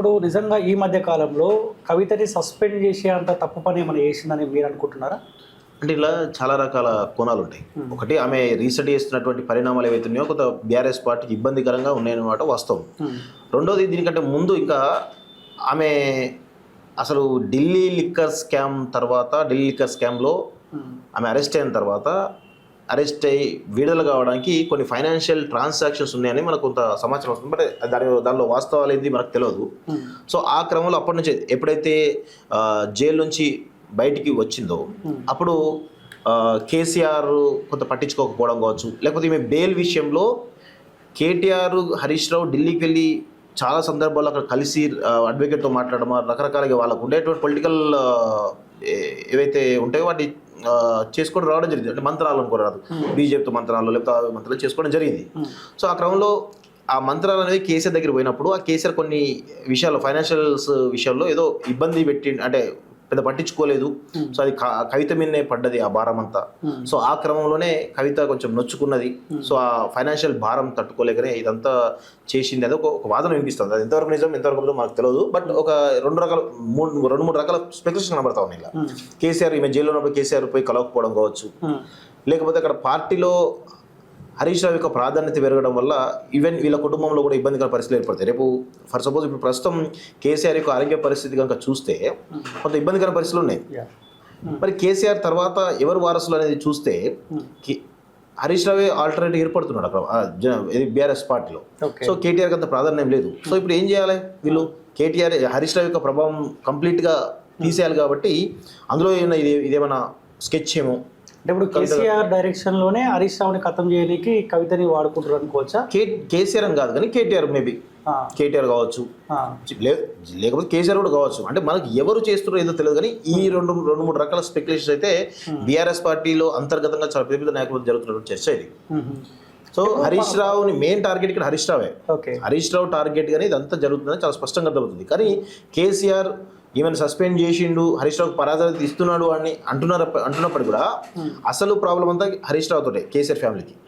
ఇప్పుడు నిజంగా ఈ మధ్య కాలంలో కవితని సస్పెండ్ చేసే అంత తప్పు పని ఏమైనా చేసిందని మీరు అనుకుంటున్నారా? అంటే ఇలా చాలా రకాల కోణాలు ఉంటాయి. ఒకటి, ఆమె రీసెంట్ చేస్తున్నటువంటి పరిణామాలు ఏవైతున్నాయో కొంత బీఆర్ఎస్ పార్టీకి ఇబ్బందికరంగా ఉన్నాయన్నమాట వాస్తవం. రెండోది, దీనికంటే ముందు ఇంకా ఆమె అసలు ఢిల్లీ లిక్కర్ స్కామ్లో ఆమె అరెస్ట్ అయిన తర్వాత అరెస్ట్ అయ్యి విడుదల కావడానికి కొన్ని ఫైనాన్షియల్ ట్రాన్సాక్షన్స్ ఉన్నాయని మనకు కొంత సమాచారం వస్తుంది. బట్ దానిలో వాస్తవాలు ఏంది మనకు తెలియదు. సో ఆ క్రమంలో అప్పటి నుంచి ఎప్పుడైతే జైలు నుంచి బయటికి వచ్చిందో అప్పుడు కేసీఆర్ కొంత పట్టించుకోకపోవడం కావచ్చు, లేకపోతే ఈమె బెయిల్ విషయంలో కేటీఆర్, హరీష్ రావు ఢిల్లీకి వెళ్ళి చాలా సందర్భాల్లో అక్కడ కలిసి అడ్వకేట్తో మాట్లాడడం, రకరకాలుగా వాళ్ళకు ఉండేటువంటి పొలిటికల్ ఏవైతే ఉంటాయో వాటి చేసుకొని రావడం జరిగింది. అంటే మంత్రాలు అనుకోరాదు, బీజేపీతో మంత్రాలు లేకపోతే మంత్రాలు చేసుకోవడం జరిగింది. సో ఆ క్రమంలో ఆ మంత్రాలు అనేది కేసీఆర్ దగ్గర పోయినప్పుడు ఆ కేసీఆర్ కొన్ని విషయాలు ఫైనాన్షియల్స్ విషయంలో ఏదో ఇబ్బంది పెట్టి అంటే పెద్ద పట్టించుకోలేదు. సో అది కవిత మీదనే పడ్డది ఆ భారం అంతా. సో ఆ క్రమంలోనే కవిత కొంచెం నొచ్చుకున్నది. సో ఆ ఫైనాన్షియల్ భారం తట్టుకోలేకనే ఇదంతా చేసింది. అది ఒక వాదన వినిపిస్తుంది. అది ఎంతవరకు నిజం ఎంతవరకు మనకు తెలియదు. బట్ ఒక రెండు మూడు రకాల స్పెక్యులేషన్ కనబడతా ఉన్నాయి. ఇలా కేసీఆర్ ఈమె జైల్లో ఉన్నప్పుడు కేసీఆర్ పోయి కలవకపోవడం కావచ్చు, లేకపోతే అక్కడ పార్టీలో హరీష్ రావు యొక్క ప్రాధాన్యత పెరగడం వల్ల ఈవెన్ వీళ్ళ కుటుంబంలో కూడా ఇబ్బందికర పరిస్థితులు ఏర్పడతాయి. రేపు ఫర్ సపోజ్ ఇప్పుడు ప్రస్తుతం కేసీఆర్ యొక్క ఆరోగ్య పరిస్థితి కనుక చూస్తే కొంత ఇబ్బందికర పరిస్థితులు ఉన్నాయి. మరి కేసీఆర్ తర్వాత ఎవరు వారసులు అనేది చూస్తే హరీష్ రావే ఆల్టర్నేటివ్ ఏర్పడుతున్నాడు అక్కడ బీఆర్ఎస్ పార్టీలో. సో కేటీఆర్కి అంత ప్రాధాన్యం లేదు. సో ఇప్పుడు ఏం చేయాలి వీళ్ళు? కేటీఆర్ హరీష్ రావు యొక్క ప్రభావం కంప్లీట్గా తీసేయాలి. కాబట్టి అందులో ఏమైనా ఇదేమైనా స్కెచ్ ఏమో అంటే ఇప్పుడు కేసీఆర్ డైరెక్షన్ లోనే హరీష్ రావుని ఖతం చేయడానికి కవితని వాడుకుంటారు అనుకోవచ్చా? కేసీఆర్ అని కాదు కానీ కేటీఆర్, మేబీ కేటీఆర్ కావచ్చు, లేకపోతే కేసీఆర్ కూడా కావచ్చు. అంటే మనకి ఎవరు చేస్తున్నారో ఏదో తెలియదు కానీ ఈ రెండు మూడు రకాల స్పెక్యులేషన్స్ అయితే బీఆర్ఎస్ పార్టీలో అంతర్గతంగా చాలా పెద్ద పెద్ద నాయకులు జరుగుతున్న చర్చ ఇది. సో హరీష్ రావుని మెయిన్ టార్గెట్ ఇక్కడ హరీష్ రావే. హరీష్ రావు టార్గెట్ గానీ ఇదంతా జరుగుతుందని చాలా స్పష్టంగా అర్థమవుతుంది. కానీ కేసీఆర్ ఈవెన్ సస్పెండ్ చేసిండు, హరీష్ రావుకి పరాజాలు ఇస్తున్నాడు అని అంటున్నప్పటికీ కూడా అసలు ప్రాబ్లం అంతా హరీష్ రావు తోటే, కేసీఆర్ ఫ్యామిలీకి.